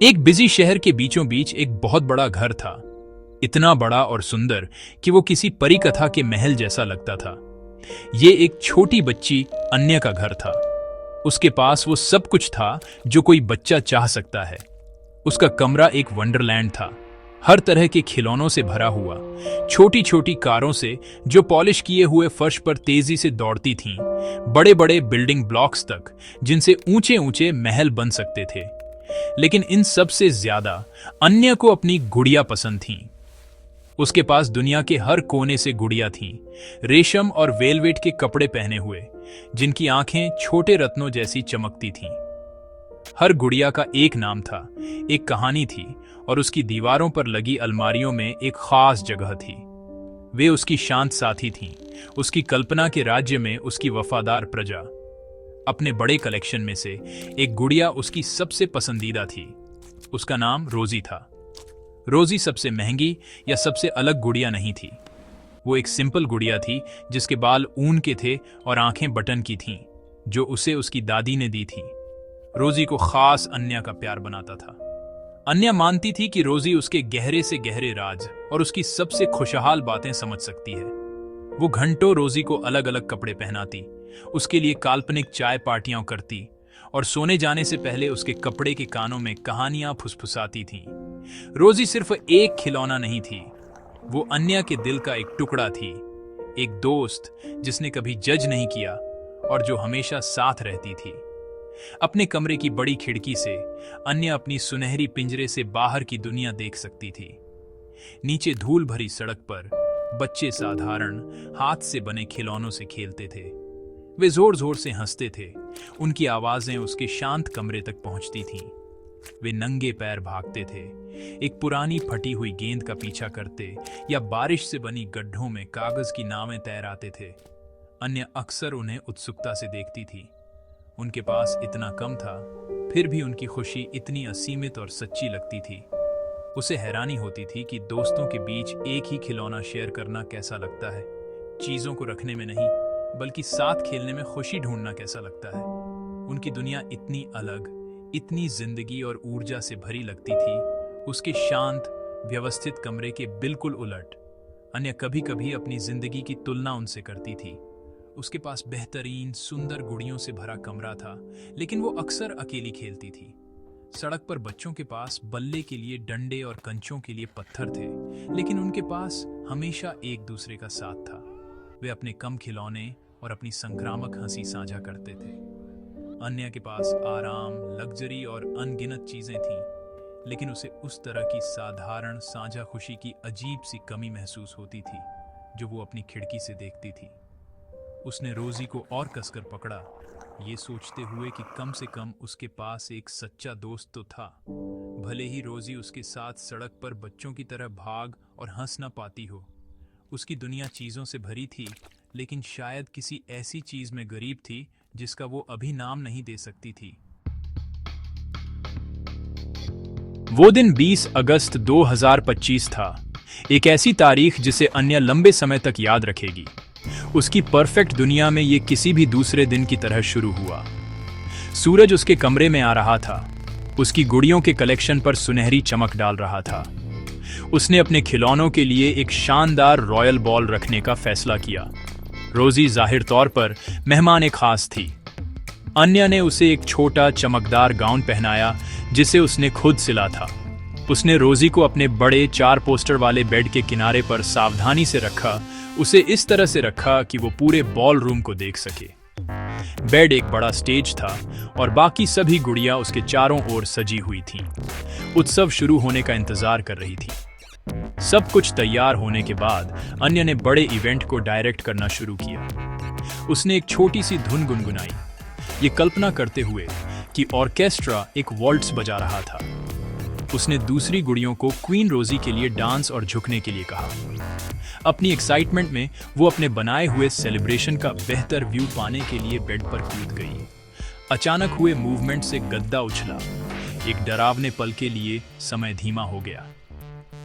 एक बिजी शहर के बीचों बीच एक बहुत बड़ा घर था। इतना बड़ा और सुंदर कि वो किसी परी कथा के महल जैसा लगता था। ये एक छोटी बच्ची अन्य का घर था। उसके पास वो सब कुछ था जो कोई बच्चा चाह सकता है। उसका कमरा एक वंडरलैंड था, हर तरह के खिलौनों से भरा हुआ, छोटी छोटी कारों से जो पॉलिश किए हुए फर्श पर तेजी से दौड़ती थीं, बड़े बड़े बिल्डिंग ब्लॉक्स तक जिनसे ऊंचे ऊंचे महल बन सकते थे। लेकिन इन सब से ज्यादा अन्य को अपनी गुड़िया पसंद थीं। उसके पास दुनिया के हर कोने से गुड़िया थीं, रेशम और वेलवेट के कपड़े पहने हुए, जिनकी आंखें छोटे रत्नों जैसी चमकती थीं। हर गुड़िया का एक नाम था, एक कहानी थी, और उसकी दीवारों पर लगी अलमारियों में एक खास जगह थी। वे उसकी शांत साथी थीं, उसकी कल्पना के राज्य में उसकी वफादार प्रजा। अपने बड़े कलेक्शन में से एक गुड़िया उसकी सबसे पसंदीदा थी। उसका नाम रोजी था। रोजी सबसे महंगी या सबसे अलग गुड़िया नहीं थी। वो एक सिंपल गुड़िया थी जिसके बाल ऊन के थे और आंखें बटन की थीं, जो उसे उसकी दादी ने दी थी। रोजी को खास अन्या का प्यार बनाता था। अन्या मानती थी कि रोजी उसके गहरे से गहरे राज और उसकी सबसे खुशहाल बातें समझ सकती है। वो घंटों रोजी को अलग अलग कपड़े पहनाती, उसके लिए काल्पनिक चाय पार्टियां करती और सोने जाने से पहले उसके कपड़े के कानों में कहानियां फुसफुसाती थीं। रोजी सिर्फ एक खिलौना नहीं थी, वो अन्या के दिल का एक टुकड़ा थी, एक दोस्त जिसने कभी जज नहीं किया और जो हमेशा साथ रहती थी। अपने कमरे की बड़ी खिड़की से अन्या अपनी सुनहरी पिंजरे से बाहर की दुनिया देख सकती थी। नीचे धूल भरी सड़क पर बच्चे साधारण हाथ से बने खिलौनों से खेलते थे। वे जोर जोर से हंसते थे, उनकी आवाजें उसके शांत कमरे तक पहुंचती थीं। वे नंगे पैर भागते थे, एक पुरानी फटी हुई गेंद का पीछा करते या बारिश से बनी गड्ढों में कागज की नावें तैराते थे। अन्य अक्सर उन्हें उत्सुकता से देखती थी। उनके पास इतना कम था, फिर भी उनकी खुशी इतनी असीमित और सच्ची लगती थी। उसे हैरानी होती थी कि दोस्तों के बीच एक ही खिलौना शेयर करना कैसा लगता है, चीजों को रखने में नहीं बल्कि साथ खेलने में खुशी ढूंढना कैसा लगता है। उनकी दुनिया इतनी अलग, इतनी जिंदगी और ऊर्जा से भरी लगती थी, उसके शांत व्यवस्थित कमरे के बिल्कुल उलट। अन्य कभी कभी अपनी जिंदगी की तुलना उनसे करती थी। उसके पास बेहतरीन सुंदर गुड़ियों से भरा कमरा था, लेकिन वो अक्सर अकेली खेलती थी। सड़क पर बच्चों के पास बल्ले के लिए डंडे और कंचों के लिए पत्थर थे, लेकिन उनके पास हमेशा एक दूसरे का साथ था। वे अपने कम खिलौने और अपनी संक्रामक हंसी साझा करते थे। अन्य के पास आराम, लग्जरी और अनगिनत चीजें थीं, लेकिन उसे उस तरह की साधारण साझा खुशी की अजीब सी कमी महसूस होती थी जो वो अपनी खिड़की से देखती थी। उसने रोजी को और कसकर पकड़ा, ये सोचते हुए कि कम से कम उसके पास एक सच्चा दोस्त तो था। भले ही रोजी उसके साथ सड़क पर बच्चों की तरह भाग और हंस न पाती हो। उसकी दुनिया चीजों से भरी थी, लेकिन शायद किसी ऐसी चीज में गरीब थी जिसका वो अभी नाम नहीं दे सकती थी। वो दिन 20 अगस्त 2025 था, एक ऐसी तारीख जिसे अन्य लंबे समय तक याद रखेगी। उसकी परफेक्ट दुनिया में ये किसी भी दूसरे दिन की तरह शुरू हुआ। सूरज उसके कमरे में आ रहा था, उसकी गुड़ियों के कलेक्शन पर सुनहरी चमक डाल रहा था। उसने अपने खिलौनों के लिए एक शानदार रॉयल बॉल रखने का फैसला किया। रोजी जाहिर तौर पर मेहमान खास थी। अन्य ने उसे एक छोटा चमकदार गाउन पहनाया जिसे उसने खुद सिला था। उसने रोजी को अपने बड़े 4 पोस्टर वाले बेड के किनारे पर सावधानी से रखा, उसे इस तरह से रखा कि वो पूरे बॉल रूम को देख सके। बेड एक बड़ा स्टेज था और बाकी सभी गुड़ियां उसके चारों ओर सजी हुई थीं। उत्सव शुरू होने का इंतजार कर रही थी। सब कुछ तैयार होने के बाद अन्य ने बड़े इवेंट को डायरेक्ट करना शुरू किया। उसने एक छोटी सी धुन गुनगुनाई, ये कल्पना करते हुए कि ऑर्केस्ट्रा एक वॉल्ट्स बजा रहा था। उसने दूसरी गुड़ियों को क्वीन रोजी के लिए डांस और झुकने के लिए कहा। अपनी एक्साइटमेंट में वो अपने बनाए हुए सेलिब्रेशन का बेहतर व्यू पाने के लिए बेड पर कूद गई। अचानक हुए मूवमेंट से गद्दा उछला। एक डरावने पल के लिए समय धीमा हो गया।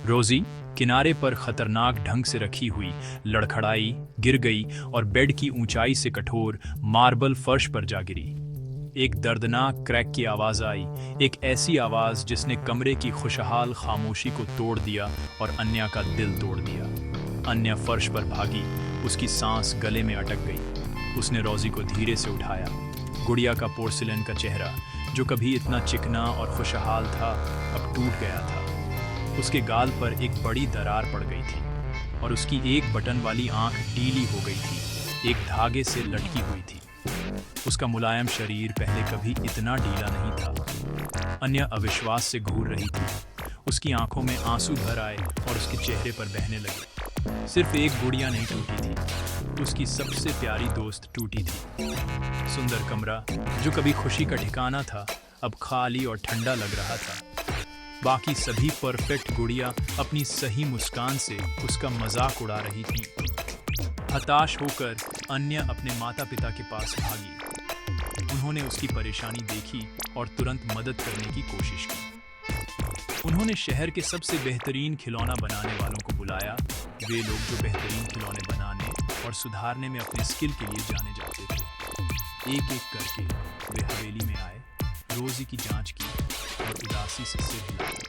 रोजी किनारे पर खतरनाक ढंग से रखी हुई लड़खड़ाई, गिर गई और बेड की ऊंचाई से कठोर मार्बल फर्श पर जा गिरी। एक दर्दनाक क्रैक की आवाज आई, एक ऐसी आवाज जिसने कमरे की खुशहाल खामोशी को तोड़ दिया और अन्या का दिल तोड़ दिया। अन्या फर्श पर भागी, उसकी सांस गले में अटक गई। उसने रोजी को धीरे से उठाया। गुड़िया का पोर्सिलेन का चेहरा, जो कभी इतना चिकना और खुशहाल था, अब टूट गया था। उसके गाल पर एक बड़ी दरार पड़ गई थी और उसकी एक बटन वाली आंख ढीली हो गई थी, एक धागे से लटकी हुई थी। उसका मुलायम शरीर पहले कभी इतना ढीला नहीं था। अन्या अविश्वास से घूर रही थी। उसकी आंखों में आंसू भर आए और उसके चेहरे पर बहने लगे। सिर्फ एक गुड़िया नहीं टूटी थी, उसकी सबसे प्यारी दोस्त टूटी थी। सुंदर कमरा, जो कभी खुशी का ठिकाना था, अब खाली और ठंडा लग रहा था। बाकी सभी परफेक्ट गुड़िया अपनी सही मुस्कान से उसका मजाक उड़ा रही थी। हताश होकर अन्या अपने माता पिता के पास भागी। उन्होंने उसकी परेशानी देखी और तुरंत मदद करने की कोशिश की। उन्होंने शहर के सबसे बेहतरीन खिलौना बनाने वालों को बुलाया, वे लोग जो बेहतरीन खिलौने बनाने और सुधारने में अपने स्किल के लिए जाने जाते थे। एक एक करके वे हवेली में आए, रोजी की जांच की और उदासी से सिर हिलाया।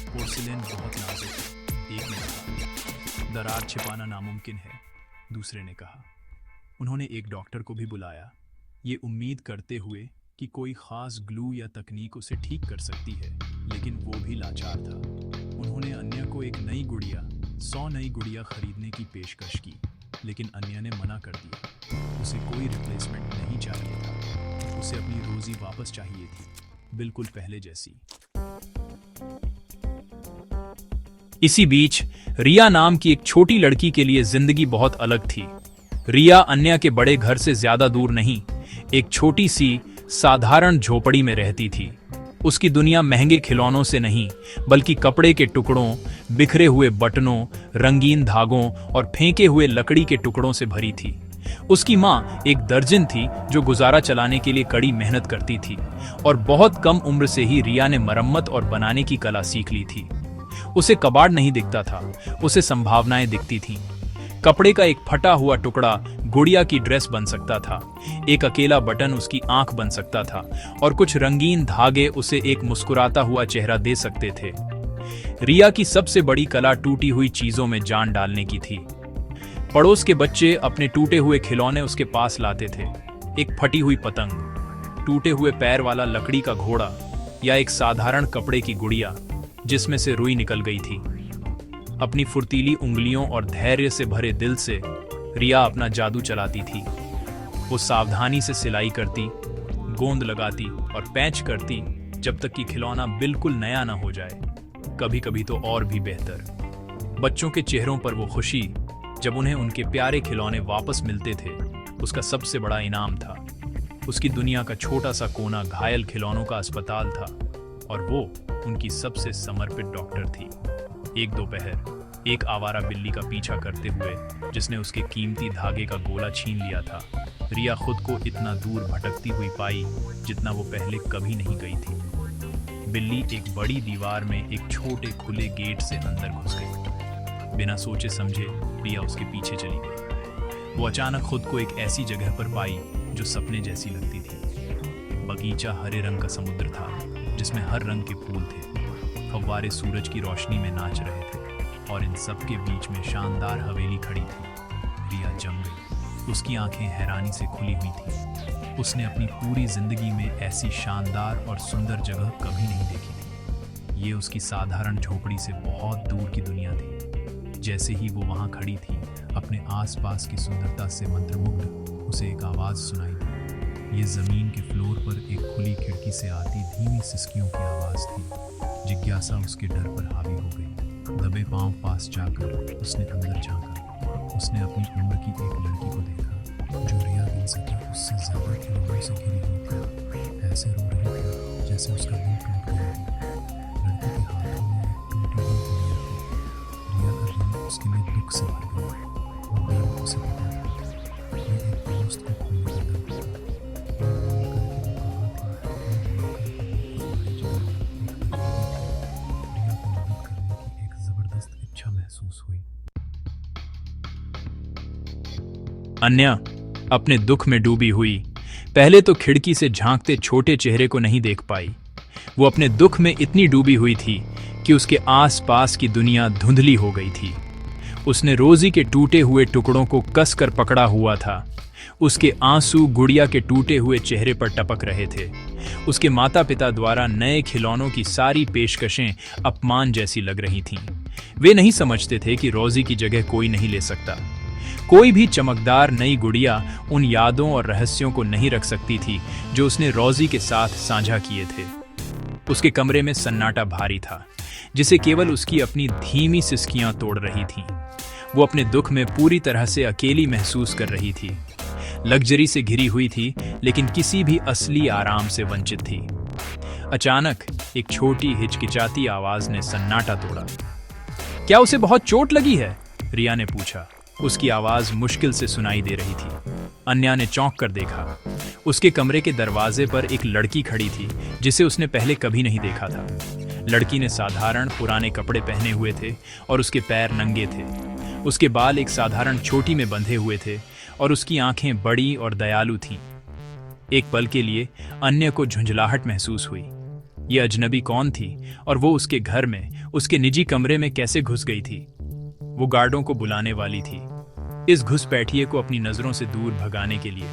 पोर्सिलेन बहुत नाजुक है, एक ने कहा। दरार छिपाना नामुमकिन है, दूसरे ने कहा। उन्होंने एक डॉक्टर को भी बुलाया, ये उम्मीद करते हुए कि कोई खास ग्लू या तकनीक उसे ठीक कर सकती है, लेकिन वो भी लाचार था। उन्होंने अन्या को एक नई गुड़िया, 100 नई गुड़िया खरीदने की पेशकश की, लेकिन अन्या ने मना कर दिया। उसे कोई रिप्लेसमेंट नहीं चाहिए था, उसे अपनी रोजी वापस चाहिए थी, बिल्कुल पहले जैसी। इसी बीच रिया नाम की एक छोटी लड़की के लिए जिंदगी बहुत अलग थी। रिया अन्या के बड़े घर से ज्यादा दूर नहीं, एक छोटी सी साधारण झोपड़ी में रहती थी। उसकी दुनिया महंगे खिलौनों से नहीं, बल्कि कपड़े के टुकड़ों, बिखरे हुए बटनों, रंगीन धागों और फेंके हुए लकड़ी के टुकड़ों से भरी थी। उसकी माँ एक दर्जन थी जो गुजारा चलाने के लिए कड़ी मेहनत करती थी, और बहुत कम उम्र से ही रिया ने मरम्मत और बनाने की कला सीख ली थी। उसे कबाड़ नहीं दिखता था, उसे संभावनाएं दिखती थीं। कपड़े का एक फटा हुआ टुकड़ा गुड़िया की ड्रेस बन सकता था, एक अकेला बटन उसकी आंख बन सकता था, और कुछ रंगीन धागे उसे एक मुस्कुराता हुआ चेहरा दे सकते थे। रिया की सबसे बड़ी कला टूटी हुई चीजों में जान डालने की थी। पड़ोस के बच्चे अपने टूटे हुए खिलौने उसके पास लाते थे, एक फटी हुई पतंग, टूटे हुए पैर वाला लकड़ी का घोड़ा, या एक साधारण कपड़े की गुड़िया जिसमें से रुई निकल गई थी। अपनी फुर्तीली उंगलियों और धैर्य से भरे दिल से रिया अपना जादू चलाती थी। वो सावधानी से सिलाई करती, गोंद लगाती और पैंच करती, जब तक कि खिलौना बिल्कुल नया ना हो जाए, कभी कभी तो और भी बेहतर। बच्चों के चेहरों पर वो खुशी जब उन्हें उनके प्यारे खिलौने वापस मिलते थे, उसका सबसे बड़ा इनाम था। उसकी दुनिया का छोटा सा कोना घायल खिलौनों का अस्पताल था, और वो उनकी सबसे समर्पित डॉक्टर थी। एक दोपहर एक आवारा बिल्ली का पीछा करते हुए, जिसने उसके कीमती धागे का गोला छीन लिया था, रिया खुद को इतना दूर भटकती हुई पाई जितना वो पहले कभी नहीं गई थी। बिल्ली एक बड़ी दीवार में एक छोटे खुले गेट से अंदर घुस गई। बिना सोचे समझे रिया उसके पीछे चली गई। वो अचानक खुद को एक ऐसी जगह पर पाई जो सपने जैसी लगती थी। बगीचा हरे रंग का समुद्र था, जिसमें हर रंग के फूल थे। फव्वारे सूरज की रोशनी में नाच रहे थे, और इन सब के बीच में शानदार हवेली खड़ी थी। रिया जम गई, उसकी आंखें हैरानी से खुली हुई थी। उसने अपनी पूरी जिंदगी में ऐसी शानदार और सुंदर जगह कभी नहीं देखी थी। ये उसकी साधारण झोपड़ी से बहुत दूर की दुनिया थी। जैसे ही वो वहां खड़ी थी, अपने आसपास की सुंदरता से मंत्रमुग्ध, उसे एक आवाज सुनाई दी। ये जमीन के फ्लोर पर एक खुली खिड़की से आती धीमी सिसकियों की आवाज थी। जिज्ञासा उसके डर पर हावी हो गई। दबे पांव पास जाकर उसने अंदर झांका। उसने अपनी उम्र की एक लड़की को देखा, जो रिया गिनसकी उससे ज्यादा खिलौनों से घिरी हुई थी। ऐसे रो रही थी जैसे उसका दिल टूट गया हो। लड़की के हाथों में एक टूटी हुई गुड़िया थी। रिया का दिल उसके लिए दुख से भर गया। वो बेवकूफ उसे पता था, ये एक दोस्त को खोने का दर्द था। अन्या अपने दुख में डूबी हुई पहले तो खिड़की से झांकते छोटे चेहरे को नहीं देख पाई। वो अपने दुख में इतनी डूबी हुई थी कि उसके आसपास की दुनिया धुंधली हो गई थी। उसने रोजी के टूटे हुए टुकड़ों को कसकर पकड़ा हुआ था। उसके आंसू गुड़िया के टूटे हुए चेहरे पर टपक रहे थे। उसके माता पिता द्वारा नए खिलौनों की सारी पेशकशें अपमान जैसी लग रही थीं। वे नहीं समझते थे कि रोजी की जगह कोई नहीं ले सकता। कोई भी चमकदार नई गुड़िया उन यादों और रहस्यों को नहीं रख सकती थी जो उसने रोजी के साथ साझा किए थे। उसके कमरे में सन्नाटा भारी था, जिसे केवल उसकी अपनी धीमी सिसकियां तोड़ रही थीं। वो अपने दुख में पूरी तरह से अकेली महसूस कर रही थी। लग्जरी से घिरी हुई थी, लेकिन किसी भी असली आराम से वंचित थी। अचानक एक छोटी हिचकिचाती आवाज ने सन्नाटा तोड़ा। क्या उसे बहुत चोट लगी है? रिया ने पूछा। उसकी आवाज मुश्किल से सुनाई दे रही थी। अन्या ने चौंक कर देखा। उसके कमरे के दरवाजे पर एक लड़की खड़ी थी, जिसे उसने पहले कभी नहीं देखा था। लड़की ने साधारण पुराने कपड़े पहने हुए थे और उसके पैर नंगे थे। उसके बाल एक साधारण चोटी में बंधे हुए थे और उसकी आंखें बड़ी और दयालु थीं। एक पल के लिए अन्य को झुंझलाहट महसूस हुई। यह अजनबी कौन थी और वो उसके घर में, उसके निजी कमरे में कैसे घुस गई थी? वो गार्डों को बुलाने वाली थी, इस घुसपैठिए को अपनी नजरों से दूर भगाने के लिए।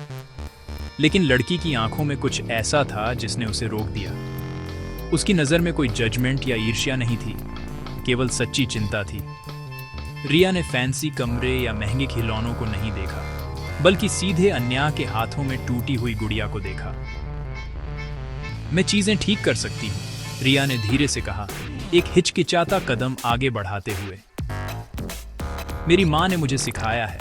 लेकिन लड़की की आंखों में कुछ ऐसा था जिसने उसे रोक दिया। उसकी नजर में कोई जजमेंट या ईर्ष्या नहीं थी, केवल सच्ची चिंता थी। रिया ने फैंसी कमरे या महंगे खिलौनों को नहीं देखा, बल्कि सीधे अन्या के हाथों में टूटी हुई गुड़िया को देखा। मैं चीजें ठीक कर सकती हूँ, रिया ने धीरे से कहा, एक हिचकिचाता कदम आगे बढ़ाते हुए। मेरी माँ ने मुझे सिखाया है।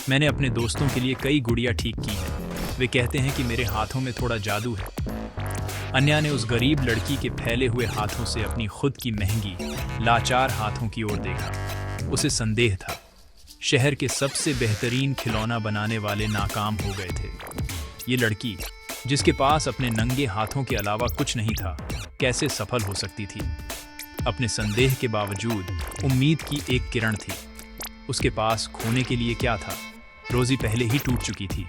मैंने अपने दोस्तों के लिए कई गुड़िया ठीक की हैं। वे कहते हैं कि मेरे हाथों में थोड़ा जादू है। अन्या ने उस गरीब लड़की के फैले हुए हाथों से अपनी खुद की महंगी, लाचार हाथों की ओर देखा। उसे संदेह था। शहर के सबसे बेहतरीन खिलौना बनाने वाले नाकाम हो गए थे। ये लड़की, जिसके पास अपने नंगे हाथों के अलावा कुछ नहीं था, कैसे सफल हो सकती थी? अपने संदेह के बावजूद उम्मीद की एक किरण थी। उसके पास खोने के लिए क्या था? रोजी पहले ही टूट चुकी थी।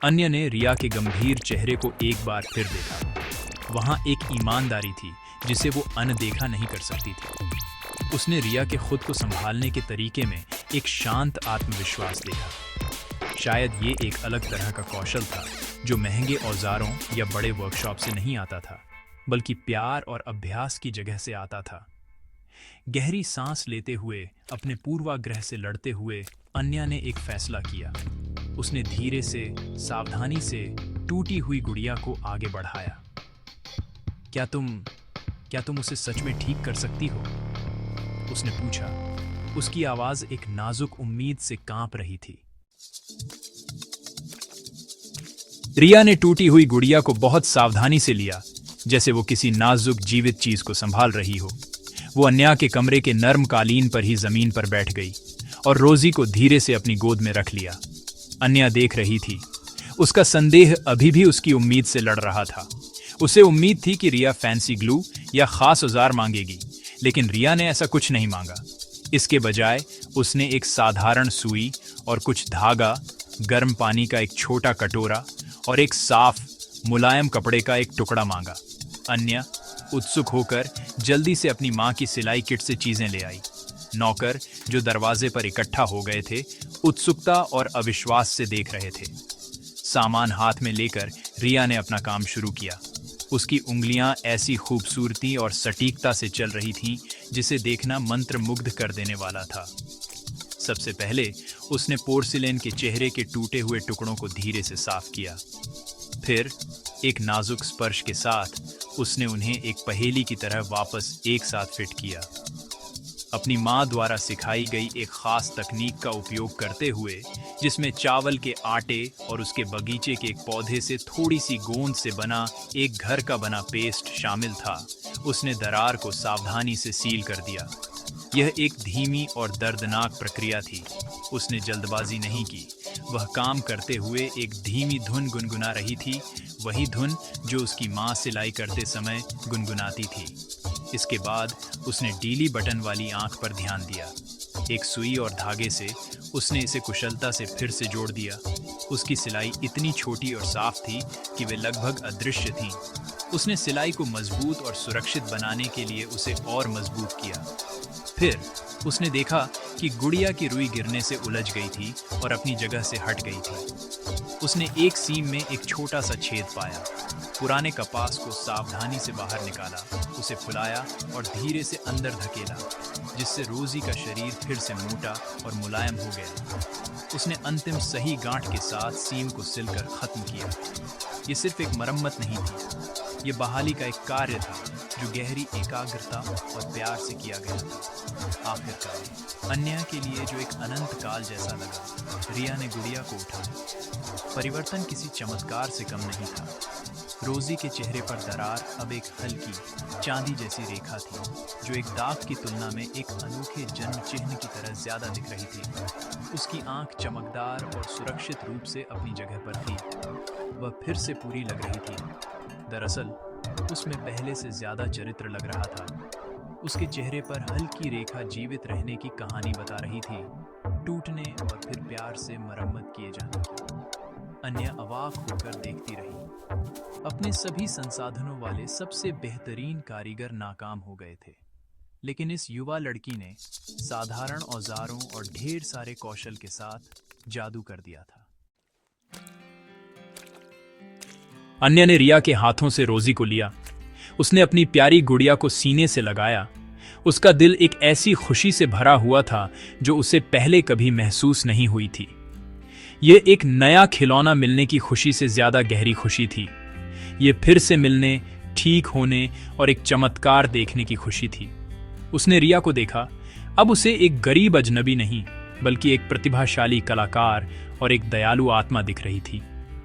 अन्य ने रिया के गंभीर चेहरे को एक बार फिर देखा। वहां एक ईमानदारी थी जिसे वो अनदेखा नहीं कर सकती थी। उसने रिया के खुद को संभालने के तरीके में एक शांत आत्मविश्वास देखा। शायद ये एक अलग तरह का कौशल था जो महंगे औजारों या बड़े वर्कशॉप से नहीं आता था, बल्कि प्यार और अभ्यास की जगह से आता था। गहरी सांस लेते हुए, अपने पूर्वाग्रह से लड़ते हुए, अन्या ने एक फैसला किया। उसने धीरे से, सावधानी से टूटी हुई गुड़िया को आगे बढ़ाया। क्या तुम उसे सच में ठीक कर सकती हो? उसने पूछा। उसकी आवाज एक नाजुक उम्मीद से कांप रही थी। रिया ने टूटी हुई गुड़िया को बहुत सावधानी से लिया, जैसे वो किसी नाजुक जीवित चीज को संभाल रही हो। वो अन्या के कमरे के नर्म कालीन पर ही जमीन पर बैठ गई और रोजी को धीरे से अपनी गोद में रख लिया। अन्या देख रही थी। उसका संदेह अभी भी उसकी उम्मीद से लड़ रहा था। उसे उम्मीद थी कि रिया फैंसी ग्लू या खास औजार मांगेगी, लेकिन रिया ने ऐसा कुछ नहीं मांगा। इसके बजाय उसने एक साधारण सुई और कुछ धागा, गर्म पानी का एक छोटा कटोरा और एक साफ, मुलायम कपड़े का एक टुकड़ा मांगा। अन्या उत्सुक होकर जल्दी से अपनी माँ की सिलाई किट से चीजें ले आई। नौकर, जो दरवाजे पर इकट्ठा हो गए थे, उत्सुकता और अविश्वास से देख रहे थे। सामान हाथ में लेकर रिया ने अपना काम शुरू किया। उसकी उंगलियां ऐसी खूबसूरती और सटीकता से चल रही थीं, जिसे देखना मंत्रमुग्ध कर देने वाला था। सबसे पहले उसने पोर्सिलेन के चेहरे के टूटे हुए टुकड़ों को धीरे से साफ किया। फिर एक नाजुक स्पर्श के साथ उसने उन्हें एक पहेली की तरह वापस एक साथ फिट किया। अपनी माँ द्वारा सिखाई गई एक खास तकनीक का उपयोग करते हुए, जिसमें चावल के आटे और उसके बगीचे के एक पौधे से थोड़ी सी गोंद से बना एक घर का बना पेस्ट शामिल था, उसने दरार को सावधानी से सील कर दिया। यह एक धीमी और दर्दनाक प्रक्रिया थी। उसने जल्दबाजी नहीं की। वह काम करते हुए एक धीमी धुन गुनगुना रही थी, वही धुन जो उसकी माँ सिलाई करते समय गुनगुनाती थी। इसके बाद उसने डीली बटन वाली आंख पर ध्यान दिया। एक सुई और धागे से उसने इसे कुशलता से फिर से जोड़ दिया। उसकी सिलाई इतनी छोटी और साफ थी कि वे लगभग अदृश्य थीं। उसने सिलाई को मजबूत और सुरक्षित बनाने के लिए उसे और मजबूत किया। फिर उसने देखा कि गुड़िया की रुई गिरने से उलझ गई थी और अपनी जगह से हट गई थी। उसने एक सीम में एक छोटा सा छेद पाया। पुराने कपास को सावधानी से बाहर निकाला, उसे फुलाया और धीरे से अंदर धकेला, जिससे रोजी का शरीर फिर से मोटा और मुलायम हो गया। उसने अंतिम सही गांठ के साथ सीम को सिलकर खत्म किया। ये सिर्फ एक मरम्मत नहीं थी, ये बहाली का एक कार्य था जो गहरी एकाग्रता और प्यार से किया गया था। आखिरकार अन्याय के लिए जो एक अनंत काल जैसा लगा, रिया ने गुड़िया को उठाया। परिवर्तन किसी चमत्कार से कम नहीं था। रोजी के चेहरे पर दरार अब एक हल्की चांदी जैसी रेखा थी, जो एक दाग की तुलना में एक अनोखे जन्म चिन्ह की तरह ज्यादा दिख रही थी। उसकी आंख चमकदार और सुरक्षित रूप से अपनी जगह पर थी। वह फिर से पूरी लग रही थी। दरअसल उसमें पहले से ज्यादा चरित्र लग रहा था। उसके चेहरे पर हल्की रेखा जीवित रहने की कहानी बता रही थी, टूटने और फिर प्यार से मरम्मत किए जाने की। अन्य अवाक होकर देखती रही। अपने सभी संसाधनों वाले सबसे बेहतरीन कारीगर नाकाम हो गए थे, लेकिन इस युवा लड़की ने साधारण औजारों और ढेर सारे कौशल के साथ जादू कर दिया था। अन्य ने रिया के हाथों से रोजी को लिया। उसने अपनी प्यारी गुड़िया को सीने से लगाया। उसका दिल एक ऐसी खुशी से भरा हुआ था जो उसे पहले कभी महसूस नहीं हुई थी। यह एक नया खिलौना मिलने की खुशी से ज्यादा गहरी खुशी थी। ये फिर से मिलने, ठीक होने और एक चमत्कार देखने की खुशी थी। उसने रिया को देखा। अब उसे एक गरीब अजनबी नहीं, बल्कि एक प्रतिभाशाली कलाकार और एक दयालु आत्मा दिख रही थी।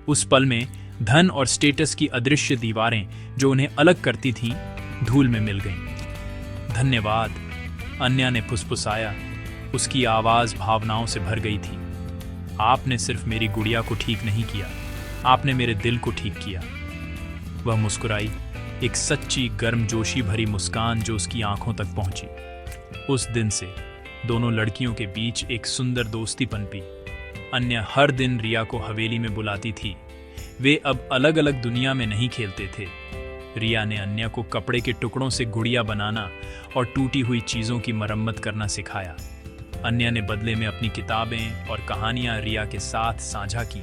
उस पल में धन और स्टेटस की अदृश्य दीवारें जो उन्हें अलग करती थीं, धूल में मिल गईं। धन्यवाद, अन्या ने फुसफुसाया। उसकी आवाज भावनाओं से भर गई थी। आपने सिर्फ मेरी गुड़िया को ठीक नहीं किया, आपने मेरे दिल को ठीक किया। वह मुस्कुराई, एक सच्ची गर्मजोशी भरी मुस्कान जो उसकी आंखों तक पहुंची। उस दिन से दोनों लड़कियों के बीच एक सुंदर दोस्ती पनपी। अन्या हर दिन रिया को हवेली में बुलाती थी। वे अब अलग अलग दुनिया में नहीं खेलते थे। रिया ने अन्या को कपड़े के टुकड़ों से गुड़िया बनाना और टूटी हुई चीजों की मरम्मत करना सिखाया। अन्या ने बदले में अपनी किताबें और कहानियां रिया के साथ साझा की,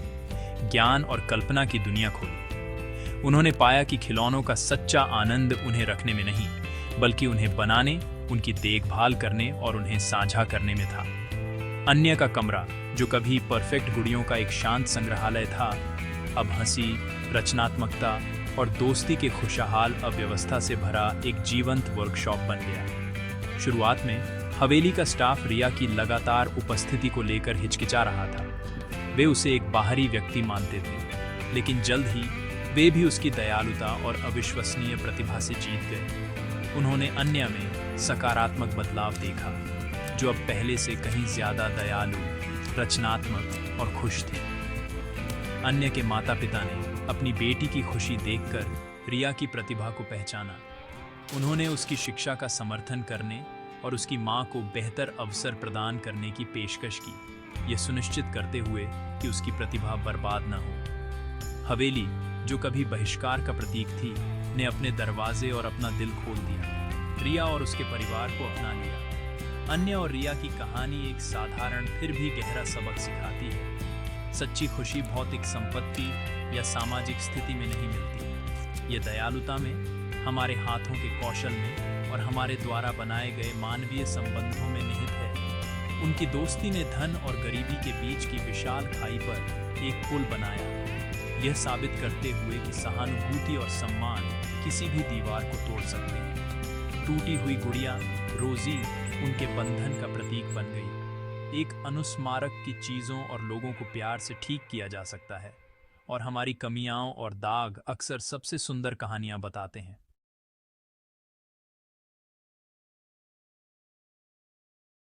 ज्ञान और कल्पना की दुनिया खोली। उन्होंने पाया कि खिलौनों का सच्चा आनंद उन्हें रखने में नहीं, बल्कि उन्हें बनाने, उनकी देखभाल करने और उन्हें साझा करने में था। अन्य का कमरा, जो कभी परफेक्ट गुड़ियों का एक शांत संग्रहालय था, अब हंसी, रचनात्मकता और दोस्ती के खुशहाल अव्यवस्था से भरा एक जीवंत वर्कशॉप बन गया। शुरुआत में हवेली का स्टाफ रिया की लगातार उपस्थिति को लेकर हिचकिचा रहा था। वे उसे एक बाहरी व्यक्ति मानते थे, लेकिन जल्द ही वे भी उसकी दयालुता और अविश्वसनीय प्रतिभा से जीत गए। उन्होंने अन्य में सकारात्मक बदलाव देखा, जो अब पहले से कहीं ज्यादा दयालु, रचनात्मक और खुश थे। अन्य के माता पिता ने अपनी बेटी की खुशी देखकर रिया की प्रतिभा को पहचाना। उन्होंने उसकी शिक्षा का समर्थन करने और उसकी मां को बेहतर अवसर प्रदान करने की पेशकश की, ये सुनिश्चित करते हुए कि उसकी प्रतिभा बर्बाद न हो। हवेली, जो कभी बहिष्कार का प्रतीक थी, ने अपने दरवाजे और अपना दिल खोल दिया। रिया और उसके परिवार को अपना लिया। अन्य और रिया की कहानी एक साधारण फिर भी गहरा सबक सिखाती है। सच्ची खुशी भौतिक संपत्ति या सामाजिक स्थिति में नहीं मिलती। ये दयालुता में, हमारे हाथों के कौशल में और हमारे द्वारा बनाए गए मानवीय संबंधों में निहित है। उनकी दोस्ती ने धन और गरीबी के बीच की विशाल खाई पर एक पुल बनाया, यह साबित करते हुए कि सहानुभूति और सम्मान किसी भी दीवार को तोड़ सकते हैं। टूटी हुई गुड़िया रोजी उनके बंधन का प्रतीक बन गई। एक अनुस्मारक की चीजों और लोगों को प्यार से ठीक किया जा सकता है, और हमारी कमियां और दाग अक्सर सबसे सुंदर कहानियां बताते हैं।